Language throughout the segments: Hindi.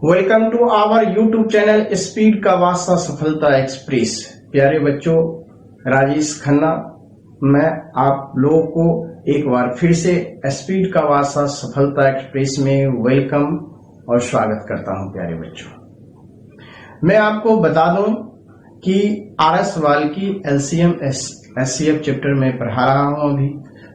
Welcome to our YouTube channel speed का वास्ता सफलता एक्सप्रेस। प्यारे बच्चों, राजेश खन्ना मैं आप लोगों को एक बार फिर से स्पीड का वास्ता सफलता एक्सप्रेस में वेलकम और स्वागत करता हूं। प्यारे बच्चों, मैं आपको बता दूं कि आरएस वाल की एलसीएम एचसीएफ चैप्टर में पढ़ा रहा हूं। अभी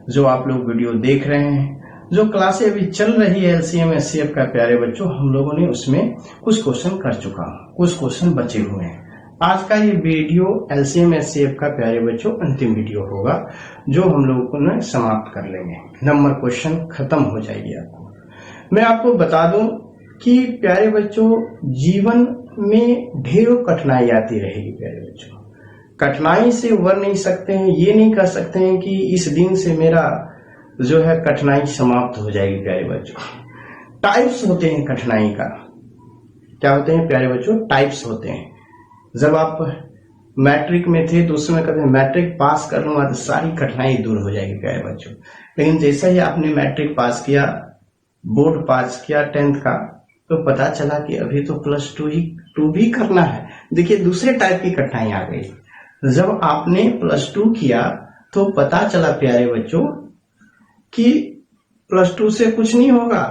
जो आप लोग वीडियो देख रहे हैं, जो क्लासें अभी चल रही है एलसीएम एचसीएफ का, प्यारे बच्चों हम लोगों ने उसमें कुछ क्वेश्चन कर चुका हूं, कुछ क्वेश्चन बचे हुए हैं। आज का ये वीडियो एलसीएम एचसीएफ का प्यारे बच्चों अंतिम वीडियो होगा, जो हम लोगों को न समाप्त कर लेंगे। नंबर क्वेश्चन खत्म हो जाएगी आपको। मैं आपको बता दूं कि प्यारे बच्चों जीवन में ढेरों कठिनाई आती रहेगी। प्यारे बच्चों, कठिनाई से उबर नहीं सकते हैं, ये नहीं कह सकते हैं कि इस दिन से मेरा जो है कठिनाई समाप्त हो जाएगी। प्यारे बच्चों, टाइप्स होते हैं कठिनाई का। क्या होते हैं प्यारे बच्चों? टाइप्स होते हैं। जब आप मैट्रिक में थे तो उसमें कहते हैं मैट्रिक पास कर लूंगा तो सारी कठिनाई दूर हो जाएगी। प्यारे बच्चों, लेकिन जैसा ही आपने मैट्रिक पास किया, बोर्ड पास किया 10th का, तो पता चला कि अभी तो प्लस टू भी करना है। देखिए दूसरे टाइप की कठिनाई आ गई। जब आपने प्लस 2 किया तो पता चला प्यारे बच्चों कि प्लस 2 से कुछ नहीं होगा,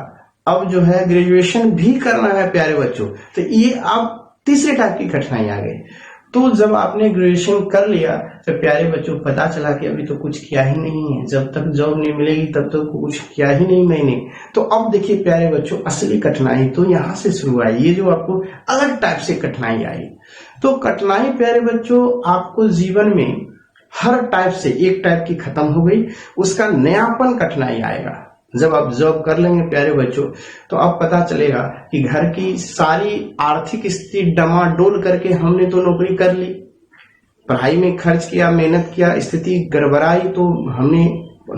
अब जो है ग्रेजुएशन भी करना है। प्यारे बच्चों, तो ये अब तीसरे टाइप की कठिनाई आ गई। तो जब आपने ग्रेजुएशन कर लिया तो प्यारे बच्चों पता चला कि अभी तो कुछ किया ही नहीं है, जब तक जॉब नहीं मिलेगी तब तक कुछ किया ही नहीं मैंने। तो अब देखिए प्यारे बच्चों, असली कठिनाई तो यहां से शुरू आई, ये जो आपको अलग टाइप से कठिनाई आई। तो कठिनाई प्यारे बच्चों आपको जीवन में हर टाइप से एक टाइप की खत्म हो गई, उसका नयापन कठिनाई आएगा। जब आप जॉब कर लेंगे प्यारे बच्चों तो अब पता चलेगा कि घर की सारी आर्थिक स्थिति डमाडोल करके हमने तो नौकरी कर ली, पढ़ाई में खर्च किया, मेहनत किया, स्थिति गड़बड़ाई तो हमने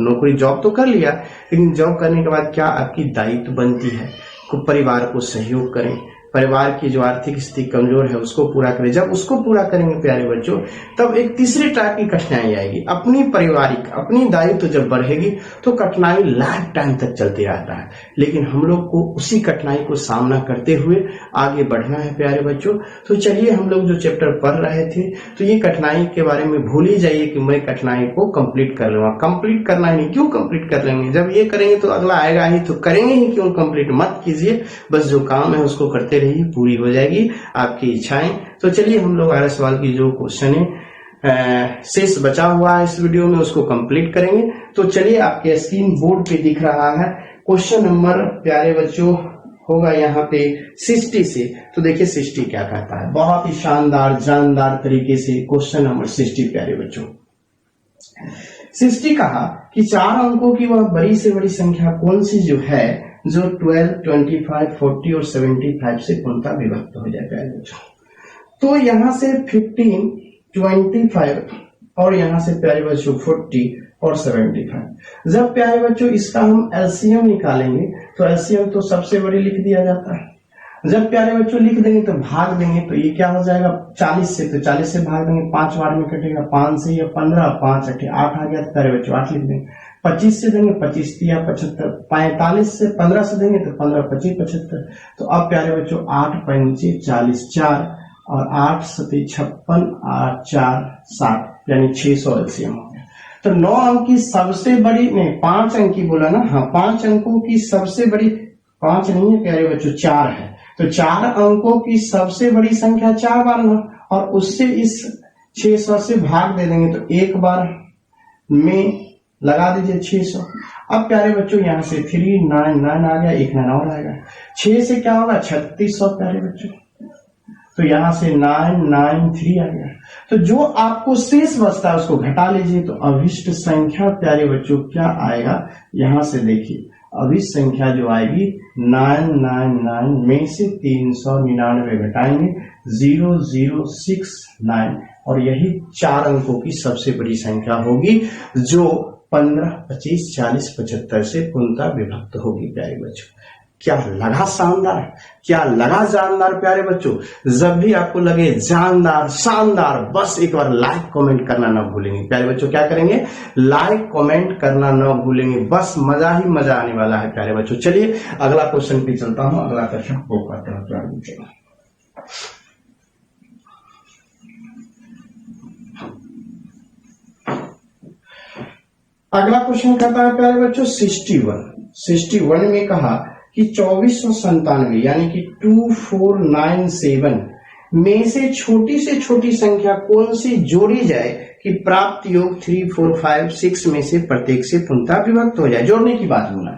नौकरी जॉब तो कर लिया, लेकिन जॉब करने के बाद क्या आपकी दायित्व बनती है कि परिवार को सहयोग करें, परिवार की जो आर्थिक स्थिति कमजोर है उसको पूरा करें। जब उसको पूरा करेंगे प्यारे बच्चों तब एक तीसरी टाइप की कठिनाई आएगी, अपनी पारिवारिक अपनी दायित्व जब बढ़ेगी तो कठिनाई लाइफ टाइम तक चलती रहता है। लेकिन हम लोग को उसी कठिनाई को सामना करते हुए आगे बढ़ना है प्यारे बच्चों। तो चलिए हम लोग जो चैप्टर पढ़ रहे थे तो ये कठिनाई के बारे में भूल ही जाइए कि मैं कठिनाई को कंप्लीट कर लूंगा। कंप्लीट करना ही नहीं, क्यों कंप्लीट कर लेंगे? जब ये करेंगे तो अगला आएगा ही, तो करेंगे ही क्यों? कंप्लीट मत कीजिए, बस जो काम है उसको करते रहिए, पूरी हो जाएगी आपकी इच्छाएं। तो चलिए हम लोग आरएस वाल की जो क्वेश्चन है शेष बचा हुआ है इस वीडियो में उसको कंप्लीट करेंगे। तो चलिए आपके स्क्रीन बोर्ड पे दिख रहा है क्वेश्चन नंबर प्यारे बच्चों होगा यहाँ पे 60 से। तो देखिए 60 क्या कहता है, बहुत ही शानदार जानदार तरीके से क्वेश्चन नंबर 60 प्यारे बच्चों। 60 कहा कि 4 अंकों की वह बड़ी से बड़ी संख्या कौन सी जो है जो 12, 25, 40 और 75 से पूर्णतः विभक्त हो जाए प्यारे बच्चों। तो यहां से 15, 25 और यहां से प्यारे बच्चों 40 और 75। जब प्यारे बच्चों इसका हम एलसीएम निकालेंगे तो एलसीएम तो सबसे बड़ी लिख दिया जाता है। जब प्यारे बच्चों लिख देंगे तो भाग देंगे तो ये क्या हो जाएगा 40 से, तो 40 से भाग देंगे 5 बार में कटेगा, 5 से या 15, 5 8 8 आ गया तो प्यारे बच्चों 8 लिख देंगे। 25 से देंगे 25 या 75, 45 से 15 से देंगे तो 15 25 75। तो अब प्यारे बच्चों 8 5 40 4 और 8 7 56 8 4 60 यानी 600 एलसीएम हो गया। तो 9 अंक की सबसे बड़ी नहीं 5 अंक की बोला ना, हाँ 5 अंकों की सबसे बड़ी, 5 नहीं है प्यारे बच्चों 4 है, तो 4 अंकों की सबसे बड़ी संख्या 4 बार ना, और उससे इस 600 से भाग दे देंगे तो एक बार में लगा दीजिए 600। अब प्यारे बच्चों यहाँ से 399 आ गया, एक 9 और आएगा, 6 से क्या होगा 3600 प्यारे बच्चों, तो यहाँ से 993 आ गया। तो जो आपको शेष बचता है उसको घटा लीजिए, तो अभिष्ट संख्या प्यारे बच्चों क्या आएगा, यहाँ से देखिए अभिष्ट संख्या जो आएगी 999 में से 399 घटाएंगे 0069, और यही 4 अंकों की सबसे बड़ी संख्या होगी जो 15, 25, 40, 75 से पूर्णतः विभक्त होगी प्यारे बच्चों। क्या लगा शानदार, क्या लगा जानदार प्यारे बच्चों? जब भी आपको लगे जानदार शानदार, बस एक बार लाइक कमेंट करना ना भूलेंगे प्यारे बच्चों। क्या करेंगे? लाइक कमेंट करना ना भूलेंगे, बस मजा ही मजा आने वाला है प्यारे बच्चों। चलिए अगला क्वेश्चन पे चलता हूं, अगला क्वेश्चन को करते हैं प्यारे बच्चों। अगला क्वेश्चन कहता है प्यारे बच्चों 61 में कहा कि 2497 यानी कि 2497 में से छोटी संख्या कौन सी जोड़ी जाए कि प्राप्त योग 3, 4, 5, 6 में से प्रत्येक से पुनः विभक्त हो जाए। जोड़ने की बात बोला,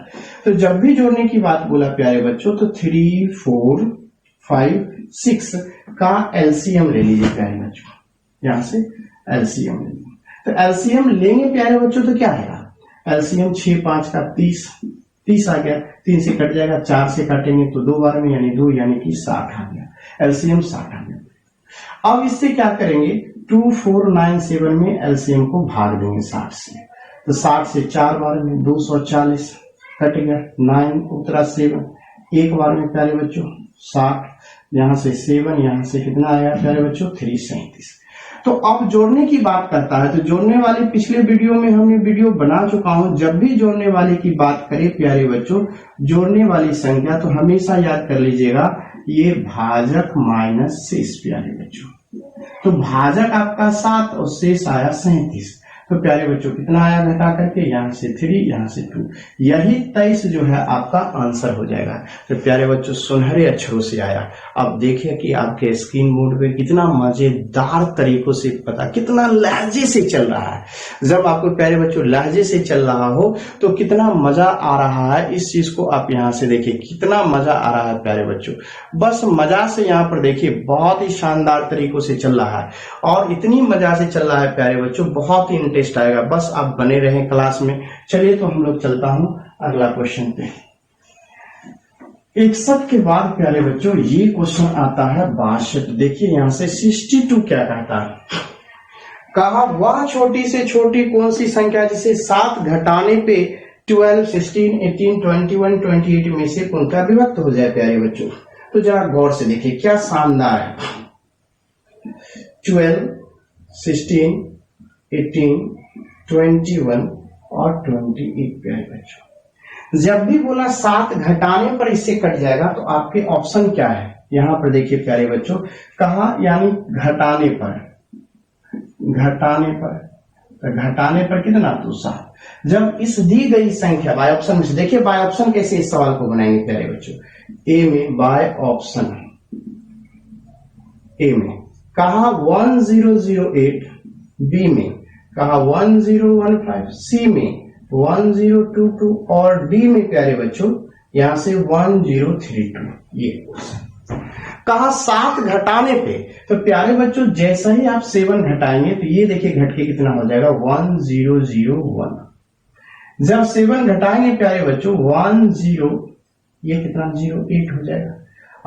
तो जब भी जोड़ने की बात बोला प्यारे बच्चों तो 3, 4, 5, 6 का एलसीएम ले लीजिए प्यारे बच्चों। यहां से एलसीएम ले लीजिए, तो एलसीएम लेंगे प्यारे बच्चों तो क्या आएगा? एलसीएम 6, 5 का 30 आ गया, 3 से कट जाएगा, 4 से काटेंगे तो 2 बार में यानी 2 यानी कि 60 आ गया, एलसीएम 60 आ गया। अब इससे क्या करेंगे? 2497 में एलसीएम को भाग देंगे 60 से, तो 60 से 4 बार में 240 कट गया, 9 उतरा 7, एक बार में प्यारे बच्चों 60, यहां से 7, यहां से कितना आया प्यारे बच्चों? 337। तो अब जोड़ने की बात करता है, तो जोड़ने वाले पिछले वीडियो में हमने वीडियो बना चुका हूं। जब भी जोड़ने वाले की बात करें प्यारे बच्चों, जोड़ने वाली संख्या तो हमेशा याद कर लीजिएगा ये भाजक माइनस शेष प्यारे बच्चों। तो भाजक आपका 7 और शेष आया 37, तो प्यारे बच्चों कितना आया घटा करके? यहाँ से 3, यहाँ से 2, यही 23 जो है आपका आंसर हो जाएगा। तो प्यारे बच्चों सुनहरे अक्षरों से आया। अब देखिए कि आपके स्क्रीन बोर्ड पे कितना मजेदार तरीकों से पता, कितना लहजे से चल रहा है। जब आपको प्यारे बच्चों लहजे से चल रहा हो तो कितना मजा आ रहा है, इस चीज को आप यहाँ से देखिए कितना मजा आ रहा है प्यारे बच्चों। बस मजा से यहाँ पर देखिए बहुत ही शानदार तरीकों से चल रहा है, और इतनी मजा से चल रहा है प्यारे बच्चों, बहुत ही इंटरेस्ट आएगा। बस आप बने रहें क्लास में। चलिए तो हम लोग चलता हूं अगला क्वेश्चन पे। 61 के बाद प्यारे बच्चों ये क्वेश्चन आता है 62। देखिए यहां से 62 क्या कहता है? कहा वह छोटी से छोटी कौन सी संख्या जिसे 7 घटाने पे 12, 16, 18, 21, 28 में से पुनः विभक्त हो जाए प्यारे बच्चों। तो जरा गौर से देखिए क्या शानदार है। 12, 16, 18, 21 और 28 प्यारे बच्चों। जब भी बोला 7 घटाने पर इससे कट जाएगा तो आपके ऑप्शन क्या है? यहां पर देखिए प्यारे बच्चों, कहा यानी घटाने पर, घटाने पर कितना? तो 7। जब इस दी गई संख्या बाय ऑप्शन में से, देखिए बाय ऑप्शन कैसे इस सवाल को बनाएंगे प्यारे बच्चों। ए में बाय ऑप्शन, ए में कहा 1008, बी में कहा 1015, सी में 1022 और डी में प्यारे बच्चों यहां से 1032। ये कहा 7 घटाने पे, तो प्यारे बच्चों जैसा ही आप 7 घटाएंगे तो ये देखिए घट के कितना हो जाएगा? 1001। जब 7 घटाएंगे प्यारे बच्चों 10, ये कितना 08 हो जाएगा,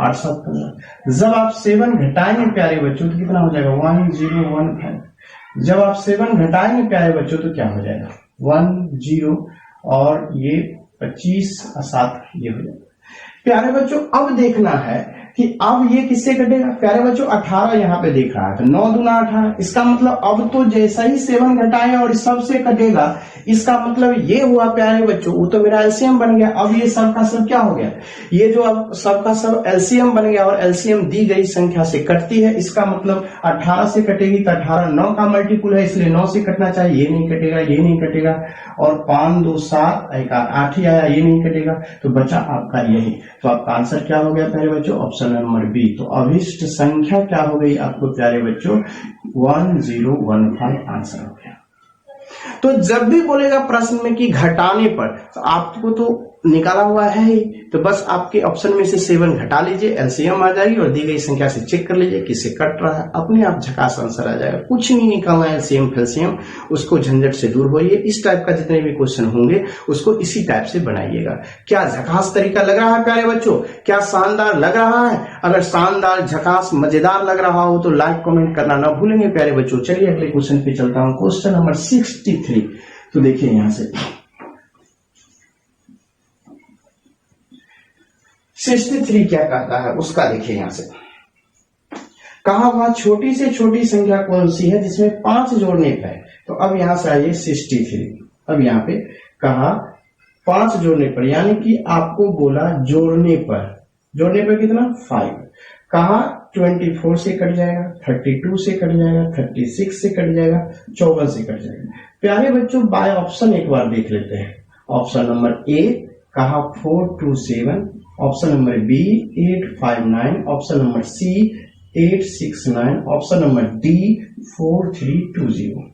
815। जब आप 7 घटाएंगे प्यारे बच्चों तो कितना हो जाएगा? 1015। जब आप 7 घटाएंगे प्यारे बच्चों तो क्या हो जाएगा? 10 और ये 25 और 7 ये हो जाएगा प्यारे बच्चों। अब देखना है कि अब ये किससे कटेगा प्यारे बच्चों? 18 यहाँ पे देख रहा है, तो 9 दूना 18। इसका मतलब अब तो जैसा ही 7 घटाए और सबसे कटेगा, इसका मतलब ये हुआ प्यारे बच्चों, वो तो मेरा एलसीएम बन गया। अब ये सब का सब क्या हो गया? ये जो अब सबका सब एलसीएम बन गया, और एलसीएम दी गई संख्या से कटती है। इसका मतलब 18 से कटेगी तो 18 9 का मल्टीपुल है, इसलिए 9 से कटना चाहिए, ये नहीं कटेगा, ये नहीं कटेगा। और 5 2 7 8 ही आया, ये नहीं कटेगा, तो बचा आपका यही। तो आपका आंसर क्या हो गया प्यारे बच्चों? Option number B. तो अभिष्ट संख्या क्या हो गई आपको प्यारे बच्चों? 1015 आंसर हो गया। तो जब भी बोलेगा प्रश्न में कि घटाने पर, तो आपको तो निकाला हुआ है ही, तो बस आपके ऑप्शन में से 7 घटा लीजिए, एलसीएम आ जाएगी और दी गई संख्या से चेक कर लीजिए किससे कट रहा है, अपने आप झकास आंसर आ जाएगा। कुछ नहीं निकालना है एलसीएम फैलसीएम, उसको झंझट से दूर होइए। इस टाइप का जितने भी क्वेश्चन होंगे उसको इसी टाइप से बनाइएगा। क्या झकास तरीका लग रहा है प्यारे बच्चों? क्या शानदार लग रहा है? अगर शानदार, झकास, मजेदार लग रहा हो तो लाइक कमेंट करना ना भूलेंगे प्यारे बच्चों। चलिए अगले क्वेश्चन पे चलता हूं, क्वेश्चन नंबर 63। तो देखिए यहां से 63 क्या कहता है उसका देखिए यहां से। कहा वह छोटी से छोटी संख्या कौन सी है जिसमें 5 जोड़ने पर है। तो अब यहां से आइए 63। अब यहाँ पे कहा 5 जोड़ने पर, यानी कि आपको बोला जोड़ने पर कितना 5। कहा 24 से कट जाएगा, 32 से कट जाएगा, 36 से कट जाएगा, 54 से कट जाएगा। प्यारे बच्चों बाय ऑप्शन एक बार देख लेते हैं। ऑप्शन नंबर ए कहा 427, option number B 859, option number C 869, option number D 4320।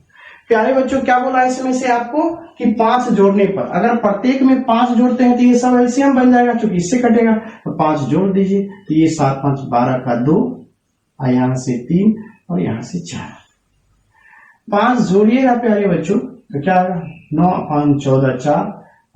प्यारे बच्चों क्या बोला इसमें से आपको कि 5 जोड़ने पर, अगर प्रत्येक में 5 जोड़ते हैं तो ये सब एलसीएम बन जाएगा, क्योंकि इससे कटेगा। तो 5 जोड़ दीजिए, तो ये 7 5 12 का 2, और यहां से 3 और यहां से 4। 5 जोड़िएगा प्यारे बच्चों तो क्या होगा 9 5 14 4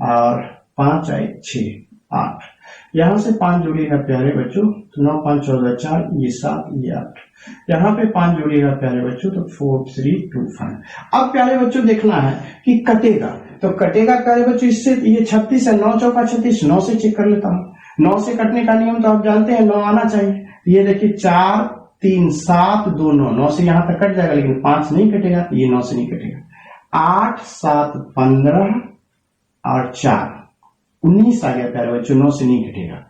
और 5 आए 6 8। यहां से 5 जोड़िएगा प्यारे बच्चों तो 9 5 14 4, ये 7 ये 8। यहाँ पे 5 जोड़िएगा प्यारे बच्चों तो 4 3 2 5। अब प्यारे बच्चों देखना है कि कटेगा, तो कटेगा प्यारे बच्चों इससे, ये 36 है, 9 चौका 36, 9 से चेक कर लेता हूँ। 9 से कटने का नियम तो आप जानते हैं, 9 आना चाहिए। ये देखिए 4 3 7 2 9, 9 से यहां तक कट जाएगा, लेकिन 5 नहीं कटेगा, तो ये 9 से नहीं कटेगा। 8 7 15 और 4 19 आ गया प्यारे बच्चों, 9 से नहीं कटेगा।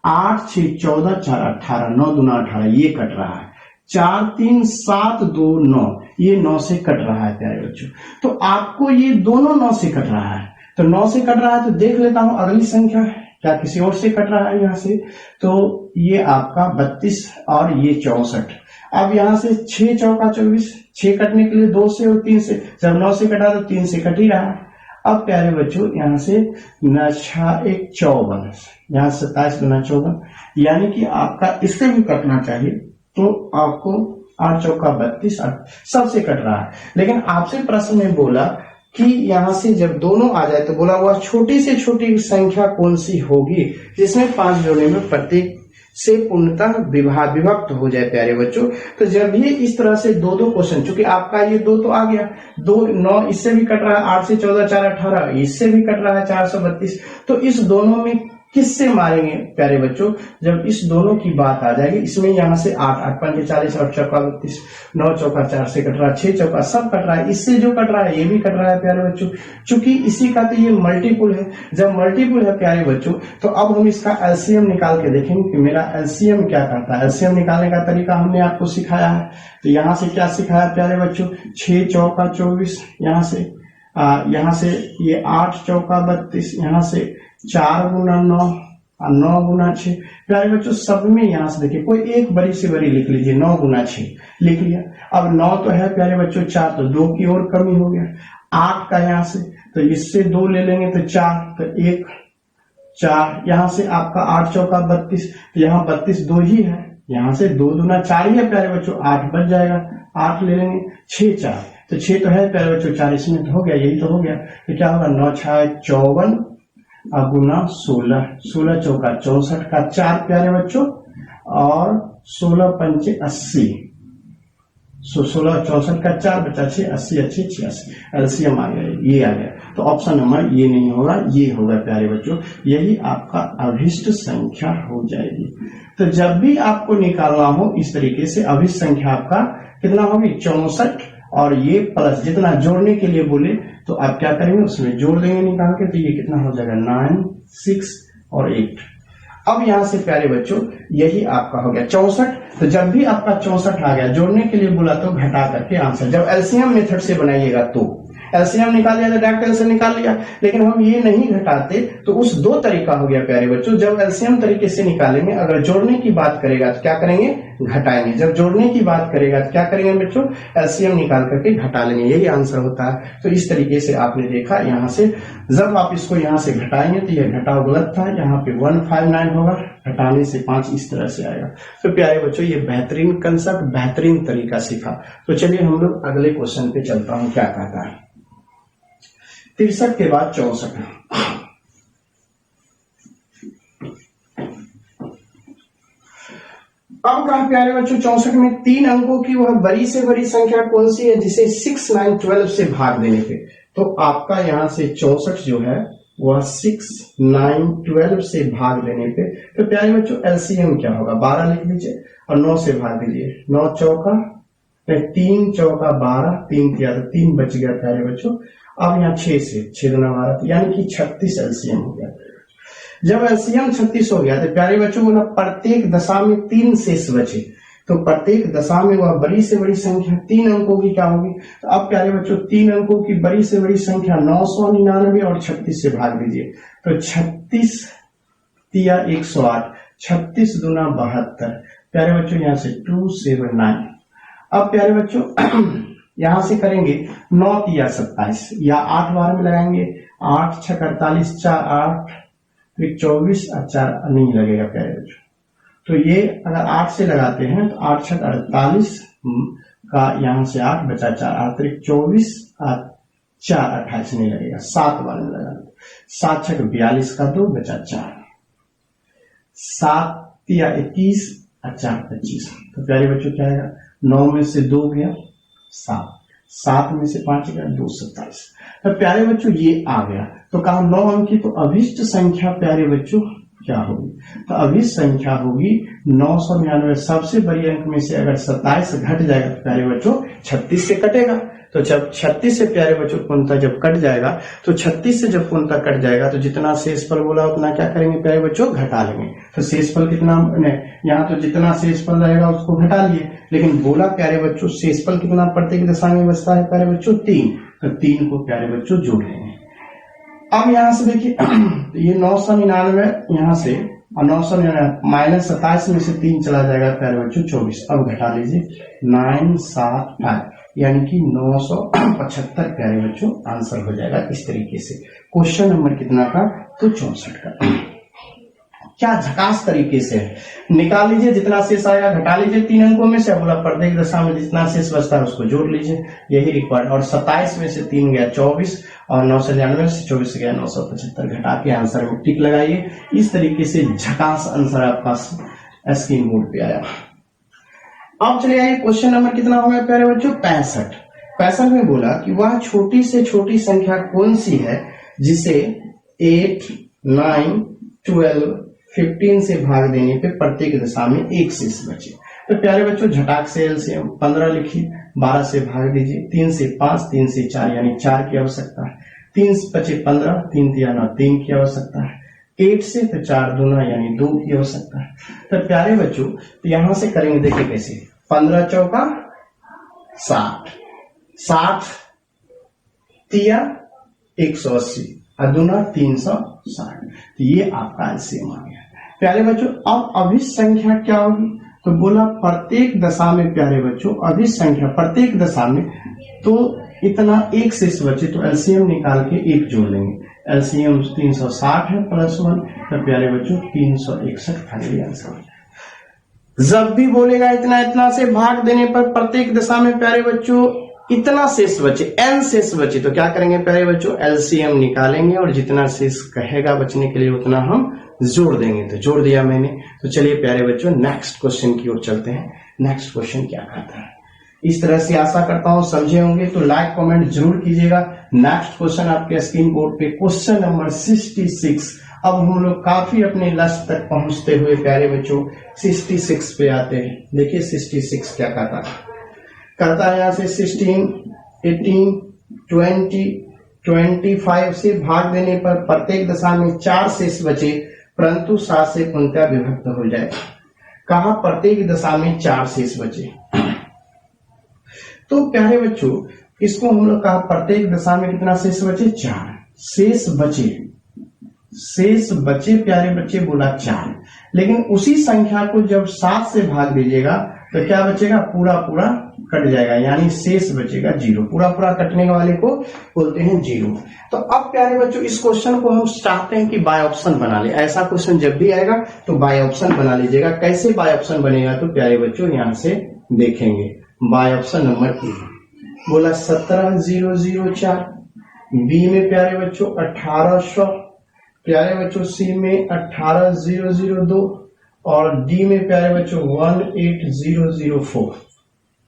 8 6 14 4 18, 9 दूना 18, ये कट रहा है। 4 3 7 2 9, ये 9 से कट रहा है प्यारे बच्चों। तो आपको ये दोनों 9 से कट रहा है, तो 9 से कट रहा है तो देख लेता हूं अगली संख्या क्या किसी और से कट रहा है यहां से। तो ये आपका 32 और ये 64। अब यहां से 6 चौका 24, 6 कटने के लिए 2 से और 3 से, जब 9 से कटा तो 3 से कट ही रहा है। अब प्यारे बच्चों यहां से 9 1 54, यहां 27 गुना 54, यानी कि आपका इससे भी कटना चाहिए, तो आपको 8 चौका 32 सबसे कट रहा है। लेकिन आपसे प्रश्न में बोला कि यहां से जब दोनों आ जाए तो बोला हुआ छोटी से छोटी संख्या कौन सी होगी जिसमें 5 जोड़ने में प्रत्येक से पूर्णतः विभक्त हो जाए प्यारे बच्चों। तो जब भी इस तरह से 2 क्वेश्चन, चूंकि आपका ये 2 तो आ गया, 2 9 इससे भी कट रहा है, 8 से 14 4 18, इससे भी कट रहा है 432, तो इस दोनों में किससे मारेंगे प्यारे बच्चों। जब इस दोनों की बात आ जाएगी, इसमें यहां से 8 8 5 40, 8 चौका 32, 9 चौका 4 से कट रहा है, 6 चौका सब कट रहा है, इससे जो कट रहा है ये भी कट रहा है प्यारे बच्चों। चूंकि इसी का तो ये मल्टीपुल है, जब मल्टीपुल है प्यारे बच्चों तो अब हम इसका एलसीएम निकाल के देखेंगे कि मेरा एलसीएम क्या करता है। एलसीएम निकालने का तरीका हमने आपको सिखाया है। तो यहाँ से क्या सिखाया प्यारे बच्चों, 6 चौका 24, यहाँ से ये 8 चौका 32, यहाँ से 4 गुना 9 और 9 गुना 6। प्यारे बच्चों सब में यहां से देखिए कोई एक बड़ी से बड़ी लिख लीजिए, 9 गुना 6 लिख लिया। अब 9 तो है प्यारे बच्चों 4, तो 2 की और कमी हो गया। 8 का यहां से तो इससे 2 ले लेंगे तो 4, तो 1 4, यहां से आपका 8 चौका 32, तो यहाँ 32 2 ही है, यहां से 2 दूना 4 ही है प्यारे बच्चों, 8 बच जाएगा, 8 ले लेंगे। 6 4, तो 6 तो है प्यारे बच्चों, 4 इसमें तो हो गया, यही तो हो गया। तो क्या होगा 9 6 54 गुना 16, 16 चौका 64 का 4 प्यारे बच्चों, और 16 पंचे 80, 16 64 का 4 बचा 6, 80 अच्छी 86, एलसीएम आ गया, ये आ गया। तो ऑप्शन नंबर ये नहीं होगा, ये होगा प्यारे बच्चों, यही आपका अभिष्ट संख्या हो जाएगी। तो जब भी आपको निकालना हो इस तरीके से, अभिष्ट संख्या आपका कितना होगी 64, और ये प्लस जितना जोड़ने के लिए बोले तो आप क्या करेंगे उसमें जोड़ देंगे निकाल के, तो ये कितना हो जाएगा 9 6 और 8। अब यहां से प्यारे बच्चों यही आपका हो गया 64। तो जब भी आपका 64 आ गया, जोड़ने के लिए बोला तो घटा करके आंसर, जब एलसीएम मेथड से बनाइएगा तो एलसीएम निकाल लिया तो डायरेक्ट एलसीएम निकाल लिया, लेकिन हम ये नहीं घटाते तो उस 2 तरीका हो गया प्यारे बच्चों। जब एलसीएम तरीके से निकालेंगे, अगर जोड़ने की बात करेगा तो क्या करेंगे घटाएंगे, जब जोड़ने की बात करेगा तो क्या करेंगे बच्चों एलसीएम निकाल करके घटा लेंगे, यही आंसर होता है। तो इस तरीके से आपने देखा, यहाँ से जब आप इसको यहाँ से घटाएंगे तो यह घटाव गलत था, यहाँ पे 159 होगा, घटाने से 5 इस तरह से आएगा। तो प्यारे बच्चों ये बेहतरीन कंसेप्ट, बेहतरीन तरीका सीखा। तो चलिए हम लोग अगले क्वेश्चन पे चलता हूं, क्या कहता है 63 के बाद 64। अब कहा प्यारे बच्चों 64 में 3 अंकों की वह बड़ी से बड़ी संख्या कौन सी है जिसे 6 9 12 से भाग देने पे, तो आपका यहां से 64 जो है वह 6, 9, 12 से भाग देने पे तो प्यारे बच्चों एलसीएम क्या होगा, 12 लिख लीजिए और 9 से भाग दीजिए। 9 चौका 3 चौका 12, 3 किया तो 3 बच गया प्यारे बच्चों। अब यहाँ 6 से 6 दूना 12 यानी कि 36 एलसीएम हो गया। जब एलसीएम 36 हो गया तो प्यारे बच्चों बोला प्रत्येक दशा में 3 शेष बचे, तो प्रत्येक दशा में वह बड़ी से बड़ी संख्या 3 अंकों की क्या होगी। तो अब प्यारे बच्चों 3 अंकों की बड़ी से बड़ी संख्या 999 और 36 से भाग दीजिए। तो 36 तिया 108, 36 दूना 72 प्यारे बच्चों यहाँ से 279। अब प्यारे बच्चों यहां से करेंगे 9 तिया 27 या 8 बार में लगाएंगे। 8 6 48, 4 8 फिर 24 और 4 नहीं लगेगा प्यारे बच्चों। तो ये अगर 8 से लगाते हैं तो 8 6 48 का यहां से 8 बचा 4 8 24 और 4 28 नहीं लगेगा, 7 बार में लगा। 7 6 42 का 2 बचा 4, 7 तिया 21 और 4 25। तो प्यारे बच्चों क्या आएगा, 9 में से 2 गया 7, 7 में से 5 गया 2 27। तो प्यारे बच्चों ये आ गया। तो कहा 9 अंक की, तो अभिष्ट संख्या प्यारे बच्चों क्या होगी, तो अभिष्ट संख्या होगी 999। सबसे बड़ी अंक में से अगर 27 घट जाएगा तो प्यारे बच्चों 36 से कटेगा। तो जब 36 से प्यारे बच्चों पूर्णतः जब कट जाएगा, तो 36 से जब पूर्णतः कट जाएगा तो जितना शेषफल बोला उतना क्या करेंगे प्यारे बच्चों, घटा लेंगे। तो शेषफल कितना, यहाँ तो जितना शेषफल रहेगा उसको घटा लिए, लेकिन बोला प्यारे बच्चों शेषफल कितना प्रत्येक दशा में बचता है प्यारे बच्चों 3। तो 3 को प्यारे बच्चों जोड़ लेंगे। अब यहां से देखिए ये 999 यहां से और 999 माइनस 27 में से 3 चला जाएगा प्यारे बच्चों 24। अब घटा लीजिए 975 यानी कि 975 प्यारे बच्चों आंसर हो जाएगा इस तरीके से। क्वेश्चन नंबर कितना का, तो 64 का। क्या झकास तरीके से निकाल लीजिए, जितना शेष आएगा घटा लीजिए 3 अंकों में से। बोला प्रत्येक दशा में जितना शेष बचता है उसको जोड़ लीजिए, यही रिक्वायर्ड। और 27 में से 3 गया 24 और 999 से 24 गया 975, घटा के आंसर में टिक लगाइए। इस तरीके से झकास आंसर आपका स्क्रीन बोर्ड पे आया। अब चलिए आइए क्वेश्चन नंबर कितना होगा प्यारे बच्चों, 65। 65 में बोला कि वह छोटी से छोटी संख्या कौन सी है जिसे 8, 9, 12, 15 से भाग देने पे प्रत्येक दशा में 1 शेष बचे। तो प्यारे बच्चों झटाक से एलसीएम 15 लिखिए, 12 से भाग दीजिए। 3 से 5, 3 से 4 यानी 4 की आवश्यकता है। 3 से बचे 15, 3 तिया 9 3 की आवश्यकता है। 8 से तो 4 दूना यानी 2 की आवश्यकता है। तो प्यारे बच्चों तो यहां से करेंगे, देखिए कैसे। 15 चौका 60, 60 तिया 180 और दूना 360। तो ये आपका एलसीएम आ गया प्यारे बच्चों। अब अभिष्ट संख्या क्या होगी, तो बोला प्रत्येक दशा में प्यारे बच्चों अभिष्ट संख्या प्रत्येक दशा में तो इतना 1 शेष बचे, तो एलसीएम निकाल के 1 जोड़ लेंगे। एलसीएम 360 है प्लस 1, तो प्यारे बच्चों 361 फाइनली आंसर। जब भी बोलेगा इतना इतना से भाग देने पर प्रत्येक दशा में प्यारे बच्चों इतना शेष बचे, n शेष बचे, तो क्या करेंगे प्यारे बच्चों, एलसीएम निकालेंगे और जितना शेष कहेगा बचने के लिए उतना हम जोड़ देंगे। तो जोड़ दिया मैंने। तो चलिए प्यारे बच्चों नेक्स्ट क्वेश्चन की ओर चलते हैं। नेक्स्ट क्वेश्चन क्या कहता है, इस तरह से आशा करता हूं समझे होंगे, तो लाइक कमेंट जरूर कीजिएगा। नेक्स्ट क्वेश्चन आपके स्क्रीन बोर्ड पे क्वेश्चन नंबर 66। अब हम लोग काफी अपने लक्ष्य तक पहुंचते हुए प्यारे बच्चों 66 पे आते हैं। देखिए 66 क्या कहता है यहाँ से 16, 18, 20, 25 से भाग देने पर प्रत्येक दशा में 4 शेष बचे परंतु 7 से पूर्णतः विभक्त हो जाए। कहा प्रत्येक दशा में 4 शेष बचे। तो प्यारे बच्चों इसको हम लोग कहा प्रत्येक दशा में कितना शेष बचे, 4 शेष बचे। शेष बचे प्यारे बच्चे बोला 4, लेकिन उसी संख्या को जब 7 से भाग दीजिएगा तो क्या बचेगा, पूरा पूरा कट जाएगा, यानी शेष बचेगा 0। पूरा पूरा कटने वाले को बोलते हैं 0। तो अब प्यारे बच्चों इस क्वेश्चन को हम चाहते हैं कि बाय ऑप्शन बना ले। ऐसा क्वेश्चन जब भी आएगा तो बाय ऑप्शन बना लीजिएगा। कैसे बाय ऑप्शन बनेगा, तो प्यारे बच्चों यहां से देखेंगे। बाय ऑप्शन नंबर 1 बोला 17004, बी में प्यारे बच्चों 1800, प्यारे बच्चों सी में 18002 और डी में प्यारे बच्चों 18004।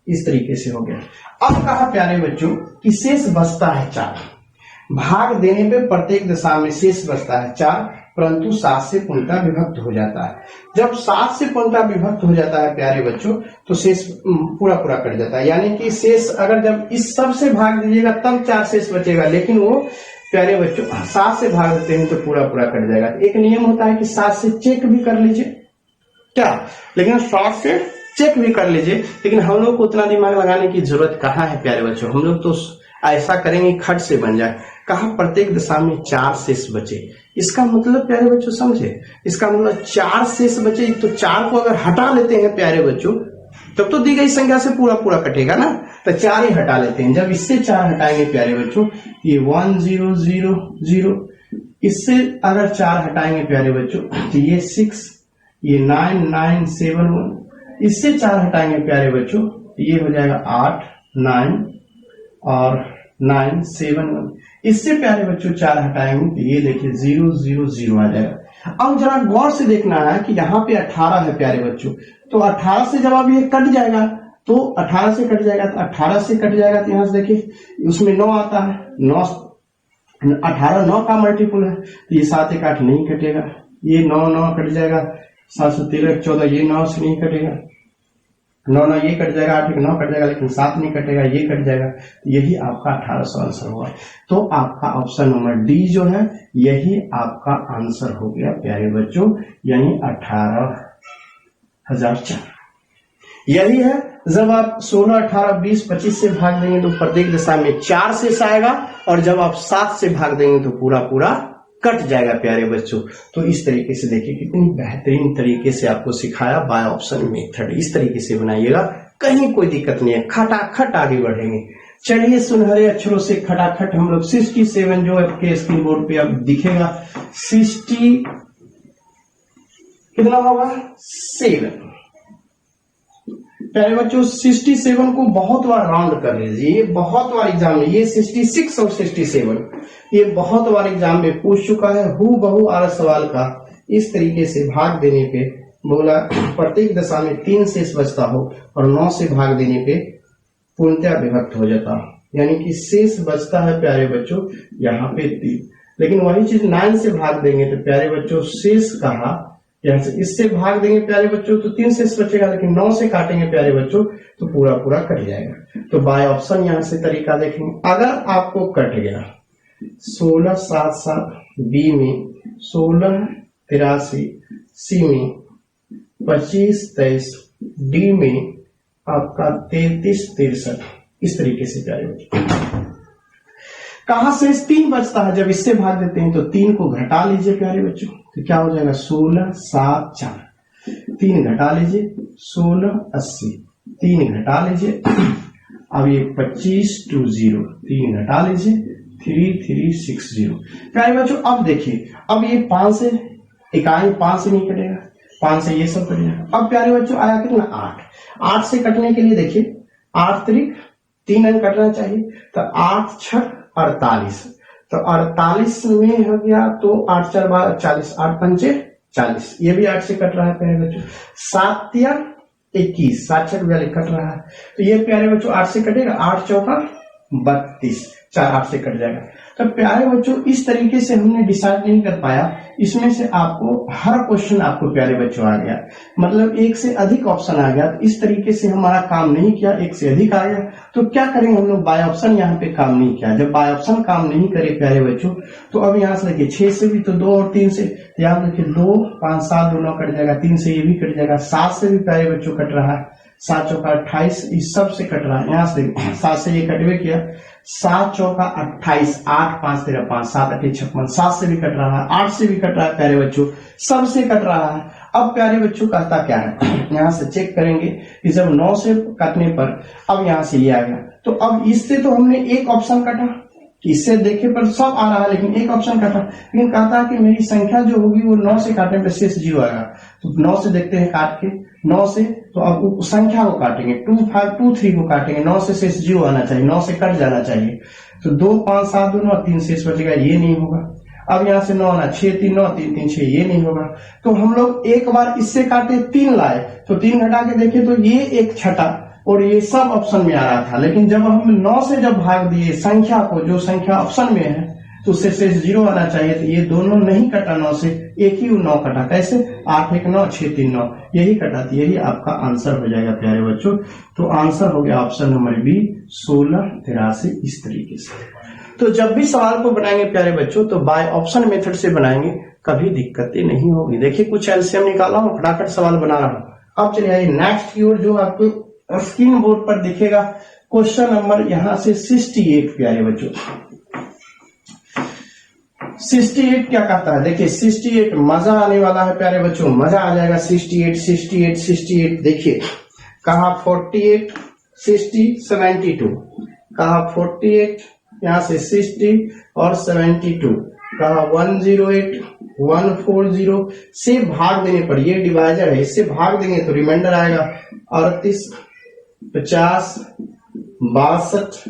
इस तरीके से हो गया। अब कहा प्यारे बच्चों कि शेष बचता है 4, भाग देने पे प्रत्येक दशा में शेष बचता है 4, परंतु 7 से पूर्णतः विभक्त हो जाता है। जब 7 से पूर्णतः विभक्त हो जाता है प्यारे बच्चों, तो शेष पूरा पूरा कट जाता है। यानी कि शेष अगर जब इस सब से भाग दीजिएगा तब 4 शेष बचेगा, लेकिन वो प्यारे बच्चों 7 से भाग देते हैं तो पूरा पूरा कट जाएगा। एक नियम होता है कि 7 से चेक भी कर लीजिए क्या, लेकिन 7 से चेक भी कर लीजिए, लेकिन हम लोग को उतना दिमाग लगाने की जरूरत कहाँ है प्यारे बच्चों। हम लोग तो ऐसा करेंगे खट से बन जाए। कहा प्रत्येक दशा में 4 शेष बचे, इसका मतलब प्यारे बच्चों समझे, इसका मतलब 4 शेष बचे, तो 4 को अगर हटा लेते हैं प्यारे बच्चों तब तो दी गई संख्या से पूरा पूरा कटेगा ना, तो 4 ही हटा लेते हैं। जब इससे 4 हटाएंगे प्यारे बच्चों, ये 1 0 0 0, इससे अगर 4 हटाएंगे प्यारे बच्चों तो ये 6, ये 9 9 7 1, इससे 4 हटाएंगे प्यारे बच्चों ये हो जाएगा 8 9 और 9 7 1, इससे प्यारे बच्चों 4 हटाएंगे तो ये देखिए 0 0 0 आ जाएगा। अब जरा गौर से देखना है कि यहाँ पे 18 है प्यारे बच्चों, तो 18 से जब अब ये कट जाएगा तो 18 से कट जाएगा, तो 18 से कट जाएगा तो यहाँ से देखिए उसमें 9 आता है, 9 18 9 का मल्टीपल है, तो ये 7 1 8 नहीं कटेगा, ये 9 9 कट जाएगा, 7 13 14 ये 9 से नहीं कटेगा, 9 9 ये कट जाएगा, 8 1 9 कट जाएगा, लेकिन 7 नहीं कटेगा, ये कट जाएगा, तो यही आपका 1800 आंसर होगा। तो आपका ऑप्शन नंबर डी जो है यही आपका आंसर हो गया प्यारे बच्चों, यानी 18,004 यही है। जब आप 16 18 20 25 से भाग देंगे तो प्रत्येक दशा में 4 शेष आएगा, और जब आप 7 से भाग देंगे तो पूरा पूरा कट जाएगा प्यारे बच्चों। तो इस तरीके से देखिए कितनी बेहतरीन तरीके से आपको सिखाया बाय ऑप्शन मेथड, इस तरीके से बनाइएगा, कहीं कोई दिक्कत नहीं है, खटाखट आगे बढ़ेंगे। चलिए सुनहरे अक्षरों से खटाखट हम लोग 67 जो आपके स्क्रीन बोर्ड पे अब दिखेगा, 60 कितना होगा 7 प्यारे बच्चों। 67 को बहुत बार राउंड कर लीजिए, ये बहुत बार एग्जाम में, ये 66 और 67 ये बहुत बार एग्जाम में पूछ चुका है, हु बहु आर सवाल का इस तरीके से भाग देने पे बोला प्रत्येक दशा में 3 शेष बचता हो और 9 से भाग देने पे पूर्णतः विभक्त हो जाता, यानी कि शेष बचता है प्यारे बच्चों यहाँ पे 3, लेकिन वही चीज 9 से भाग देंगे तो प्यारे बच्चों शेष कहा, यहाँ से इससे भाग देंगे प्यारे बच्चों तो 3 शेष बचेगा, लेकिन 9 से काटेंगे प्यारे बच्चों तो पूरा पूरा कट जाएगा। तो बाय ऑप्शन यहाँ से तरीका देखेंगे, अगर आपको कट गया 16 7 7 बी में, 16 83 सी में, 25 23 डी में, आपका 33 63 इस तरीके से प्यारे बच्चों। कहां से 3 बचता है, जब इससे भाग देते हैं तो 3 को घटा लीजिए प्यारे बच्चों, तो क्या हो जाएगा 16 7 4, 3 घटा लीजिए 16 80, 3 घटा लीजिए, अब ये 25 2 0, 3 घटा लीजिए 3 3 6 0 प्यारे बच्चों। अब देखिए, अब ये 5 से इकाई 5 से नहीं कटेगा, 5 से ये सब कटेगा। अब प्यारे बच्चों आया कितना 8 से कटने के लिए देखिए 8 3 3 अंक कटना चाहिए, तो 8 6 48, तो 48 में हो गया, तो 8 4 40, 8 5 40, ये भी 8 से कट रहा है प्यारे बच्चों। 7 या 21, 7 6 42 कट रहा है, तो ये प्यारे बच्चों 8 से कटेगा, 8 चौका 32, 4 8 से कट जाएगा। तो प्यारे बच्चों इस तरीके से हमने डिसाइड नहीं कर पाया, इसमें से आपको हर क्वेश्चन आपको प्यारे बच्चों आ गया, मतलब एक से अधिक ऑप्शन आ गया, तो इस तरीके से हमारा काम नहीं किया, एक से अधिक आ गया, तो क्या करेंगे हम लोग, बाय ऑप्शन यहाँ पे काम नहीं किया। जब बाय ऑप्शन काम नहीं करे प्यारे बच्चों, तो अब यहाँ से देखिए 6 से भी, तो 2 और 3 से, यहाँ देखिए 2 5 7 2 9 कट जाएगा, 3 से ये भी कट जाएगा, 7 से भी प्यारे बच्चों कट रहा है, 7 चौका 28, इस सब से कट रहा है, यहाँ से 7 से ये कटवे किया, 7 चौका 28, 8 5 13 5, 7 8 56, 7 से भी कट रहा है, 8 से भी कट रहा है प्यारे बच्चों, सब से कट रहा है। अब प्यारे बच्चों कहता क्या है, यहाँ से चेक करेंगे कि जब 9 से काटने पर अब यहाँ से ये आ गया, तो अब इससे तो हमने एक ऑप्शन काटा, इससे देखे पर सब आ रहा है, लेकिन एक ऑप्शन काटा, लेकिन कहता है कि मेरी संख्या जो होगी वो 9 से काटने पर शेष 0 आएगा, तो 9 से देखते हैं काट के, 9 से तो अब संख्या को काटेंगे, 2 5 2 3 को काटेंगे, 9 से शेष 0 आना चाहिए, 9 से कट जाना चाहिए, तो 2 5 7 2 9 3 शेष बचेगा, ये नहीं होगा। अब यहाँ से 9 आना, 6 3 9 3 3 6, ये नहीं होगा। तो हम लोग एक बार इससे काटे 3 लाए, तो 3 घटा के देखे तो ये एक छठा, और ये सब ऑप्शन में आ रहा था, लेकिन जब हम 9 से जब भाग दिए संख्या को, जो संख्या ऑप्शन में है, तो उससे शेष 0 आना चाहिए। तो ये दोनों नहीं कटा 9 से, एक ही 9 कटा। कैसे? 8 1 9 6 3 9, यही कटा। तो यही आपका आंसर हो जाएगा प्यारे बच्चों। तो आंसर हो गया ऑप्शन नंबर बी 16 83, इस तरीके से। तो जब भी सवाल को बनाएंगे प्यारे बच्चों तो बाय ऑप्शन मेथड से बनाएंगे, कभी दिक्कतें नहीं होगी। देखिए कुछ एलसीएम निकाला हूं, फटाफट सवाल बना रहा हूं। अब चलिए नेक्स्ट की ओर, जो आपको स्क्रीन बोर्ड पर दिखेगा क्वेश्चन नंबर यहां से 68 प्यारे बच्चों। 68 क्या कहता है? देखिए 68 मजा आने वाला है प्यारे बच्चों, मजा आ जाएगा। 68 देखिए कहा 48 60 72, कहा 48 यहां से 60 और 72, कहा 108 140 से भाग देने पर, ये डिवाइजर है, इससे भाग देंगे तो रिमाइंडर आएगा 38 50 62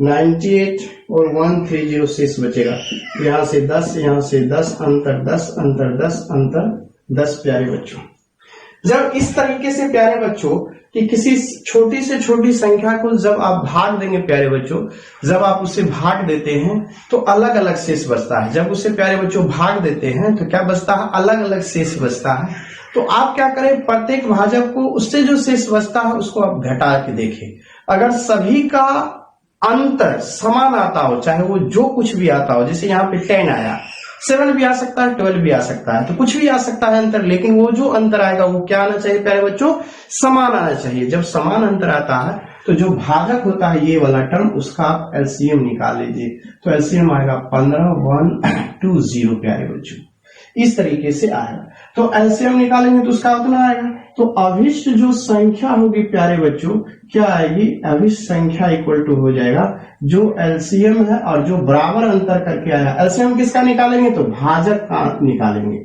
98 और 130 शेष बचेगा। यहां से 10, यहां से 10, अंतर 10, अंतर 10, अंतर 10 प्यारे बच्चों। जब इस तरीके से प्यारे बच्चों कि किसी छोटी से छोटी संख्या को जब आप भाग देंगे प्यारे बच्चों, जब आप उसे भाग देते हैं तो अलग अलग शेष बचता है। जब उसे प्यारे बच्चों भाग देते हैं तो क्या बचता है? अलग अलग शेष बचता है। तो आप क्या करें, प्रत्येक भाजक को उससे जो शेष बचता है उसको आप घटा के देखें। अगर सभी का अंतर समान आता हो, चाहे वो जो कुछ भी आता हो, जैसे यहाँ पे 10 आया, 7 भी आ सकता है, 12 भी आ सकता है, तो कुछ भी आ सकता है अंतर, लेकिन वो जो अंतर आएगा वो क्या आना चाहिए प्यारे बच्चों? समान आना चाहिए। जब समान अंतर आता है तो जो भाजक होता है ये वाला टर्म, उसका आप एलसीएम निकाल लीजिए। तो एलसीएम आएगा 15 120 प्यारे बच्चों, इस तरीके से आएगा। तो एलसीएम निकालेंगे तो उसका उतना आएगा। तो अभिष्ट जो संख्या होगी प्यारे बच्चों क्या आएगी? अभिष्ट संख्या इक्वल टू हो जाएगा जो एलसीएम है और जो बराबर अंतर करके आया। एलसीएम किसका निकालेंगे? तो भाजक का निकालेंगे।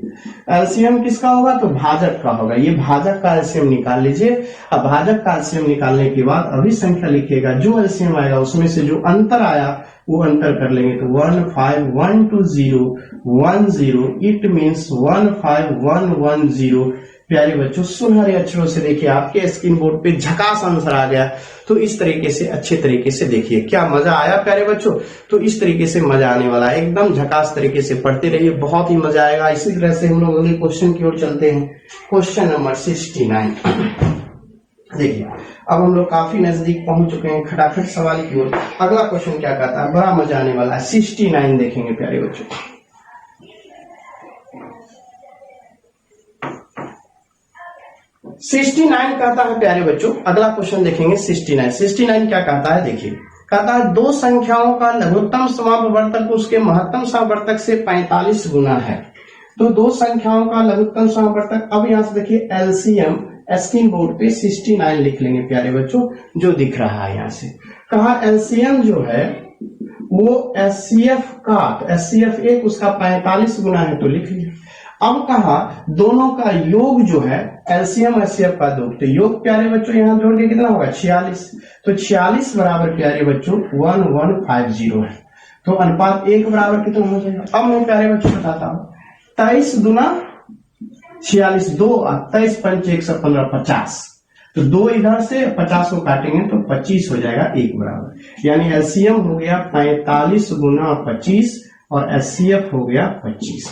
एलसीएम किसका होगा? तो भाजक का होगा। ये भाजक का एलसीएम निकाल लीजिए। अब भाजक का एलसीएम निकालने के बाद अभिष्ट संख्या लिखिएगा, जो एलसीएम आएगा उसमें से जो अंतर आया वो अंतर कर लेंगे। तो 1512010, इट मीन्स 15110 प्यारे बच्चों। सुनहरे अक्षरों से देखिए, आपके स्क्रीन बोर्ड पे झकास आंसर आ गया। तो इस तरीके से अच्छे तरीके से देखिए, क्या मजा आया प्यारे बच्चों? तो इस तरीके से मजा आने वाला है, एकदम झकास तरीके से पढ़ते रहिए, बहुत ही मजा आएगा। इसी तरह से हम लोग अगले क्वेश्चन की ओर चलते हैं, क्वेश्चन नंबर 69। देखिए अब हम लोग काफी नजदीक पहुंच चुके हैं खटाखट सवाल की ओर। अगला क्वेश्चन क्या कहता है? बड़ा मजा आने वाला है। 69 देखेंगे प्यारे बच्चों। 69 कहता है प्यारे बच्चों, अगला क्वेश्चन देखेंगे 69 क्या कहता है? देखिए कहता है दो संख्याओं का लघुत्तम समापवर्तक उसके महत्तम समापवर्तक से 45 गुना है। तो दो संख्याओं का लघुत्तम समापवर्तक, अब यहां से देखिए एलसीएम स्क्रीन बोर्ड पे 69 लिख लेंगे प्यारे बच्चों, जो दिख रहा है यहां से। कहा एलसीएम जो है वो एचसीएफ का, एचसीएफ 1 उसका 45 गुना है, तो लिख लिया। अब कहा दोनों का योग जो है एलसीएम एचसीएफ का योग, तो योग प्यारे बच्चों यहां जोड़ के कितना होगा? 46। तो 46 बराबर प्यारे बच्चों 1150 है। तो अनुपात 1 बराबर कितना हो जाएगा? अब मैं प्यारे बच्चों बताता हूं, 23 गुना 46, 2 23 पंच 115 50। तो 2 इधर से 50 को काटेंगे तो 25 हो जाएगा 1 बराबर। यानी एलसीएम हो गया 45 गुना 25 और एचसीएफ हो गया 25।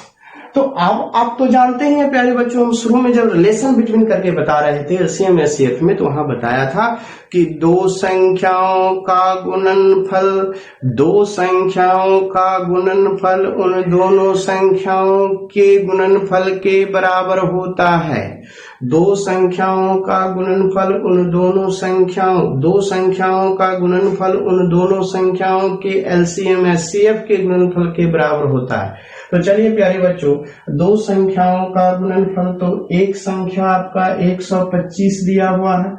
तो अब आप तो जानते हैं प्यारे बच्चों, हम शुरू में जब रिलेशन बिटवीन करके बता रहे थे एलसीएम एचसीएफ में, तो वहां बताया था कि दो संख्याओं का गुणनफल, दो संख्याओं का गुणनफल उन दोनों संख्याओं के गुणनफल के बराबर होता है। दो संख्याओं का गुणनफल उन दोनों संख्याओं, दो संख्याओं का गुणनफल उन दोनों संख्याओं के एलसीएम एचसीएफ के गुणनफल के बराबर होता है। तो चलिए प्यारे बच्चों, दो संख्याओं का गुणनफल, तो एक संख्या आपका 125 दिया हुआ है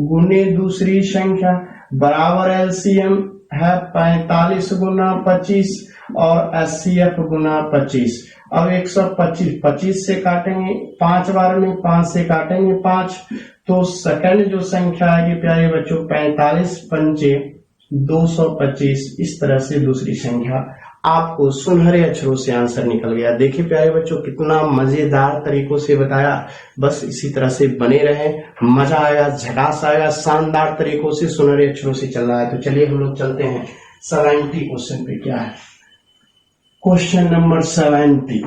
गुने दूसरी संख्या बराबर एलसीएम है 45 गुना 25 और एचसीएफ गुना 25। अब 125 से काटेंगे 5 बार में, 5 से काटेंगे 5, तो सेकंड जो संख्या आएगी प्यारे बच्चों 45 पंचे 225। इस तरह से दूसरी संख्या आपको सुनहरे अक्षरों से आंसर निकल गया। देखिए प्यारे बच्चों कितना मजेदार तरीकों से बताया, बस इसी तरह से बने रहे, मजा आएगा, झकास आएगा, शानदार तरीकों से सुनहरे अक्षरों से चल रहा है। तो चलिए हम लोग चलते हैं 70 क्वेश्चन पे। क्या है क्वेश्चन नंबर 70।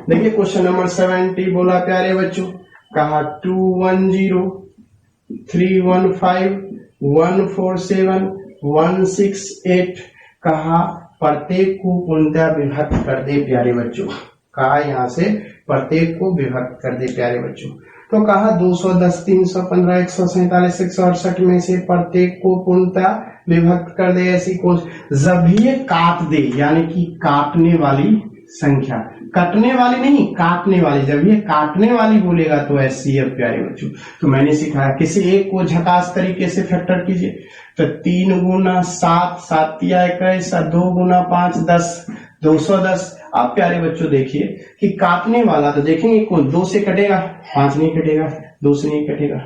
देखिए क्वेश्चन नंबर 70 बोला प्यारे बच्चों, कहा 210 315 147 168, कहा प्रत्येक को पूर्णतः विभक्त कर दे प्यारे बच्चों। कहा यहाँ से प्रत्येक को विभक्त कर दे प्यारे बच्चों। तो कहा 210 315 147 168 में से प्रत्येक को पूर्णतः विभक्त कर दे। ऐसी कौन, जब भी ये काट दे, यानी कि काटने वाली संख्या, कटने वाली नहीं काटने वाली, जब ये काटने वाली बोलेगा तो ऐसी है प्यारे बच्चों। तो मैंने सिखाया किसी एक को झकास तरीके से फैक्टर कीजिए। तो 3 गुना 7 7 तिया 21, 2 गुना 5 10 210। अब प्यारे बच्चों देखिए कि काटने वाला तो देखेंगे कौन, 2 से कटेगा 5 नहीं कटेगा, 2 से नहीं कटेगा,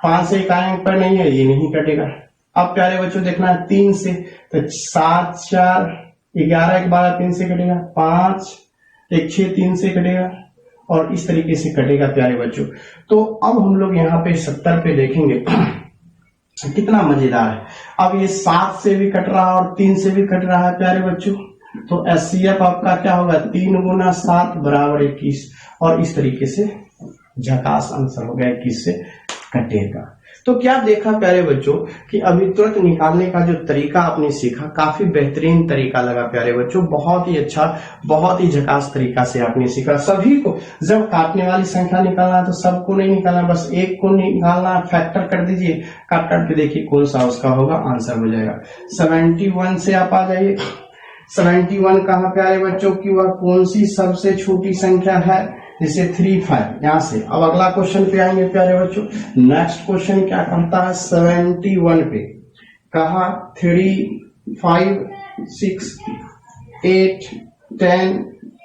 5 से इकाई अंक पर नहीं है ये नहीं कटेगा। अब प्यारे बच्चों देखना है 3 से, तो 7 4 11 1 12 3 से कटेगा, 5 1 6 3 से कटेगा, और इस तरीके से कटेगा प्यारे बच्चों। तो अब हम लोग यहाँ पे 70 पे देखेंगे कितना मजेदार है। अब ये 7 से भी कट रहा है और 3 से भी कट रहा है प्यारे बच्चों। तो एचसीएफ आपका क्या होगा, 3 गुना 7 बराबर 21, और इस तरीके से झकास आंसर हो गया 21 से कटेगा। तो क्या देखा प्यारे बच्चों कि अभी तुरंत निकालने का जो तरीका आपने सीखा, काफी बेहतरीन तरीका लगा प्यारे बच्चों, बहुत ही अच्छा, बहुत ही झकास तरीका से आपने सीखा। सभी को जब काटने वाली संख्या निकालना तो सबको नहीं निकालना, बस एक को निकालना, फैक्टर कर दीजिए, काट काट के देखिए कौन सा उसका होगा, आंसर हो जाएगा। 71 से आप आ जाइए। 71 कहा प्यारे बच्चों की वह कौन सी सबसे छोटी संख्या है, जैसे 3 5 यहां से। अब अगला क्वेश्चन पे आएंगे प्यारे बच्चों। नेक्स्ट क्वेश्चन क्या करता है 71 पे, कहा 3 5 6 8 10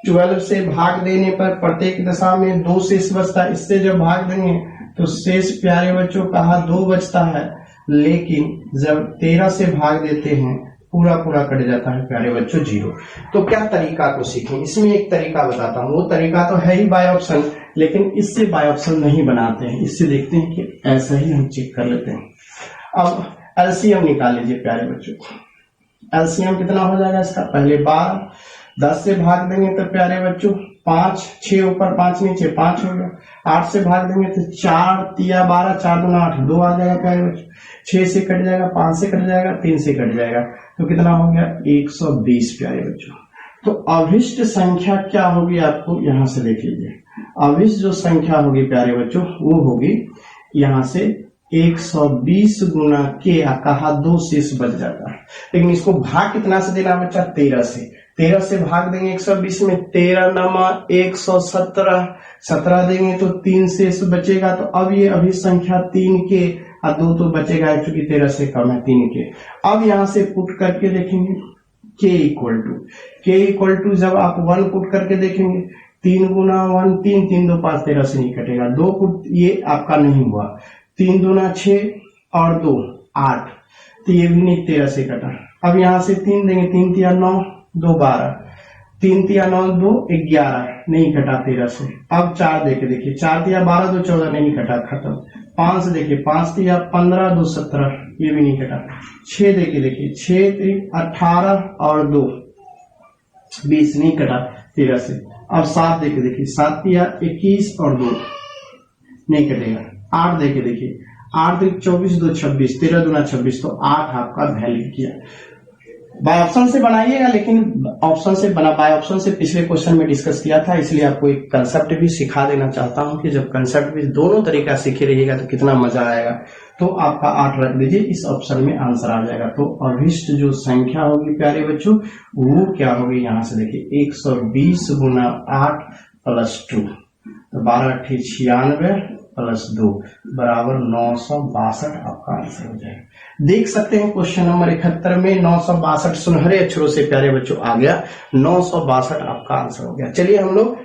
12 से भाग देने पर प्रत्येक दशा में 2 शेष बचता है। इससे जब भाग देंगे तो शेष प्यारे बच्चों कहा 2 बचता है, लेकिन जब 13 से भाग देते हैं पूरा पूरा कट जाता है प्यारे बच्चों 0। तो क्या तरीका को सीखें, इसमें एक तरीका बताता हूं, वो तरीका तो है ही बाय ऑप्शन, लेकिन इससे बाय ऑप्शन नहीं बनाते हैं, इससे देखते हैं कि ऐसा ही हम चेक कर लेते हैं। अब एलसीएम निकाल लीजिए प्यारे बच्चों। एलसीएम कितना हो जाएगा इसका, पहले 12, 10 से भाग देंगे तो प्यारे बच्चों 5, 6 ऊपर 5 नीचे 5 हो गया, 8 से भाग देंगे तो 4 तिया 12 4 दूना 8 2 आ जाएगा प्यारे बच्चों, 6 से कट जाएगा, 5 से कट जाएगा, 3 से कट जाएगा, तो कितना हो गया 120 प्यारे बच्चों। तो अभिष्ट संख्या क्या होगी आपको यहां से देख लीजिए। अभिष्ट जो संख्या होगी प्यारे बच्चों वो होगी यहां से 120 गुना के, कहा 2 शेष बच जाता है, लेकिन इसको भाग कितना से देना बच्चा, 13 से। 13 से भाग देंगे 120 में, 13 नमा 117, 17 देंगे तो 3 शेष बचेगा। तो अब ये अभी संख्या 3 के और 2 तो बचेगा, क्योंकि 13 से कम है 3 के। अब यहां से पुट करके देखेंगे k इक्वल टू जब आप 1 पुट करके देखेंगे, 3 गुना 1 3 3 2 5 13 से नहीं कटेगा, 2 पुट ये आपका नहीं हुआ, 3 दूना 6 और 2 8, तो ये भी नहीं 13 से कटा। अब यहां से 3 देंगे, 3 तिया 9 2 12, 3 तिया 9 2 11, नहीं कटा 13 से। अब 4 देके देखिए, 4 तिया 12 2 14, नहीं कटा, खत्म। 5 से देखिए, 5 तिया 15 2 17, ये भी नहीं कटा। 6 देके देखिए, 6 3 18 और 2 20, नहीं कटा 13 से। अब 7 देके देखिए, 7 तिया 21 और 2 नहीं कटेगा। 8 देके देखिए, 8 3 24 2 26, 13 दूना 26, तो 8 आपका वैलिड किया। बाय ऑप्शन से बनाइएगा, लेकिन ऑप्शन से बना, बाय ऑप्शन से पिछले क्वेश्चन में डिस्कस किया था, इसलिए आपको एक कंसेप्ट भी सिखा देना चाहता हूं कि जब कंसेप्ट भी दोनों तरीका सीखे रहिएगा तो कितना मजा आएगा। तो आपका 8 रख दीजिए, इस ऑप्शन में आंसर आ जाएगा। तो अभिष्ट जो संख्या होगी प्यारे बच्चों वो क्या होगी, यहां से देखिए 120 गुना 8 प्लस 2, तो 12 8 96 प्लस 2 बराबर 962 आपका आंसर हो जाएगा। देख सकते हैं क्वेश्चन नंबर 71 में 962 सुनहरे अक्षरों से प्यारे बच्चों आ गया, 962 आपका आंसर हो गया। चलिए हम लोग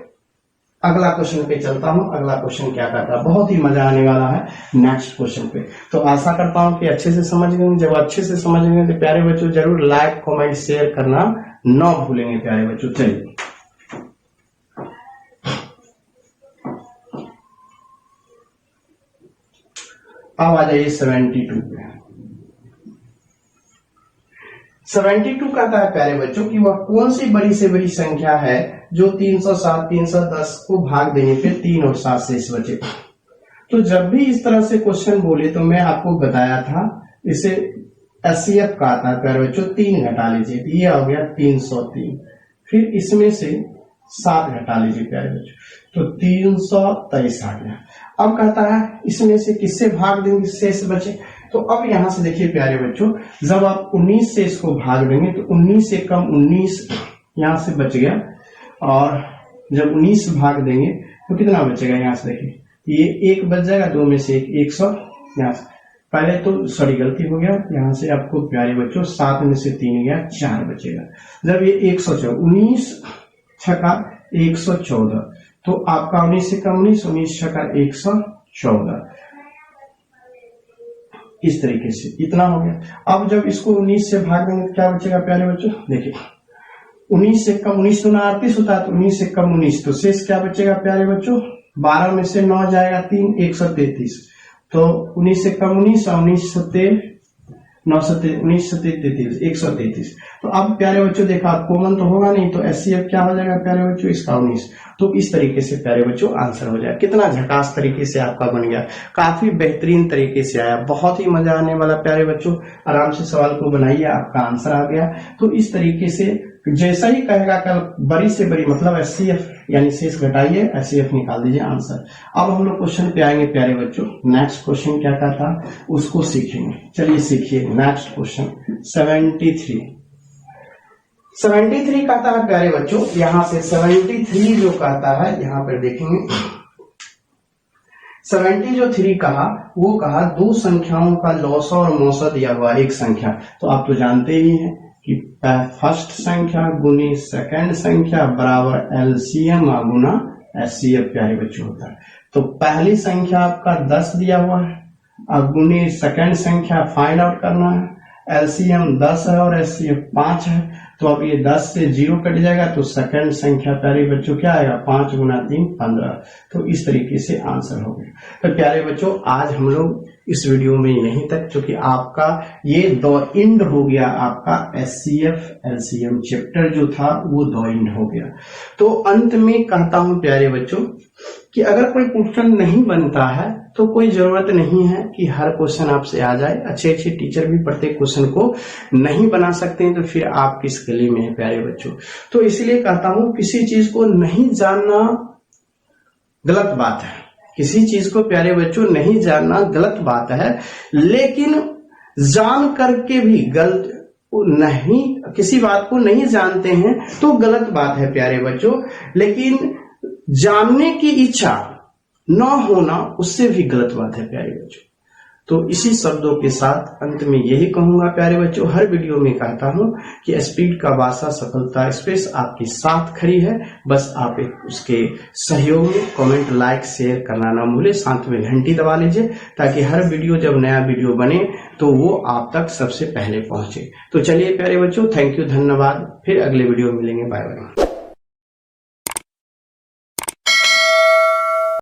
अगला क्वेश्चन पे चलता हूं। अगला क्वेश्चन क्या करता है, बहुत ही मजा आने वाला है नेक्स्ट क्वेश्चन पे। तो आशा करता हूं कि अच्छे से समझ गए। जब अच्छे से समझ गए तो प्यारे बच्चों जरूर लाइक कमेंट शेयर करना न भूलेंगे प्यारे बच्चों। चलिए अब आ जाइए 72 पे। 72 कहता है प्यारे बच्चों कि वह कौन सी बड़ी से बड़ी संख्या है जो 307, 310 को भाग देने पे 3 और 7 शेष बचे। तो जब भी इस तरह से क्वेश्चन बोले तो मैं आपको बताया था इसे एचसीएफ का आता है प्यारे बच्चों, 3 घटा लीजिए, ये हो गया 303, फिर इसमें से 7 घटा लीजिए प्यारे बच्चों, तो 323 आ गया। अब कहता है इसमें से किससे भाग देंगे शेष बचे। तो अब यहां से देखिए प्यारे बच्चों, जब आप 19 से इसको भाग देंगे तो 19 से कम 19 यहां से बच गया, और जब 19 भाग देंगे तो कितना बचेगा, यहां से देखिए ये 1 बच जाएगा, 2 में से 100, यहां से पहले तो सॉरी गलती हो गया, यहां से आपको प्यारे बच्चों 7 में से 3 गया, 4 बचेगा। जब ये 114, 19 छका 114, तो आपका 19 से कम 19, 19 छका 114, इस तरीके से इतना हो गया। अब जब इसको 19 से भाग देंगे तो क्या बचेगा प्यारे बच्चों, देखिए 19 से कम 19 तो 38 होता है, तो 19 से कम 19, तो शेष क्या बचेगा प्यारे बच्चों, 12 में से 9 जाएगा 3, 133, तो 19 से कम 19 और 1933 133। तो अब प्यारे बच्चों देखा कॉमन तो होगा नहीं, तो एचसीएफ क्या हो जाएगा प्यारे बच्चों, इसका 19। तो इस तरीके से प्यारे बच्चों आंसर हो जाए। कितना झकास तरीके से आपका बन गया, काफी बेहतरीन तरीके से आया, बहुत ही मजा आने वाला प्यारे बच्चों। आराम से सवाल को बनाइए, आपका आंसर आ गया। तो इस तरीके से जैसा ही कहेगा कल बड़ी से बड़ी मतलब एचसीएफ यानी शेष घटाइए, एचसीएफ निकाल दीजिए आंसर। अब हम लोग क्वेश्चन पे आएंगे प्यारे बच्चों। नेक्स्ट क्वेश्चन क्या था उसको सीखेंगे। चलिए सीखिए नेक्स्ट क्वेश्चन 73 कहता है प्यारे बच्चों, यहां से 73 जो कहता है यहां पर देखेंगे 70 जो 3 कहा वो कहा दो संख्याओं का लौसा और मौसा दिया हुआ एक संख्या। तो आप तो जानते ही हैं कि फर्स्ट संख्या गुनी सेकंड संख्या बराबर एलसीएम गुना एचसीएफ प्यारे बच्चों होता है। तो पहली संख्या आपका 10 दिया हुआ है, अब गुनी सेकंड संख्या फाइंड आउट करना है। एलसीएम 10 है और एचसीएफ 5 है, तो अब ये 10 से 0 कट जाएगा, तो सेकंड संख्या प्यारे बच्चों क्या आएगा, 5 गुना 3 15। तो इस तरीके से आंसर हो गया। तो प्यारे बच्चों आज हम लोग इस वीडियो में यहीं तक, क्योंकि आपका ये द एंड हो गया, आपका एचसीएफ एलसीएम चैप्टर जो था वो द एंड हो गया। तो अंत में कहता हूं प्यारे बच्चों कि अगर कोई क्वेश्चन नहीं बनता है तो कोई जरूरत नहीं है कि हर क्वेश्चन आपसे आ जाए। अच्छे अच्छे टीचर भी प्रत्येक क्वेश्चन को नहीं बना सकते हैं, तो फिर आप किस गली में है प्यारे बच्चों। तो इसलिए कहता हूं किसी चीज को नहीं जानना गलत बात है, किसी चीज को प्यारे बच्चों नहीं जानना गलत बात है, लेकिन जान करके भी गलत नहीं, किसी बात को नहीं जानते हैं तो गलत बात है प्यारे बच्चों, लेकिन जानने की इच्छा न होना उससे भी गलत बात है प्यारे बच्चों। तो इसी शब्दों के साथ अंत में यही कहूंगा प्यारे बच्चों, हर वीडियो में कहता हूं कि स्पीड का वासा सफलता एक्सप्रेस आपके साथ खड़ी है। बस आप उसके सहयोग में कमेंट लाइक शेयर करना ना भूले, साथ में घंटी दबा लीजिए ताकि हर वीडियो जब नया वीडियो बने तो वो आप तक सबसे पहले पहुंचे। तो चलिए प्यारे बच्चों, थैंक यू, धन्यवाद, फिर अगले वीडियो में मिलेंगे, बाय बाय।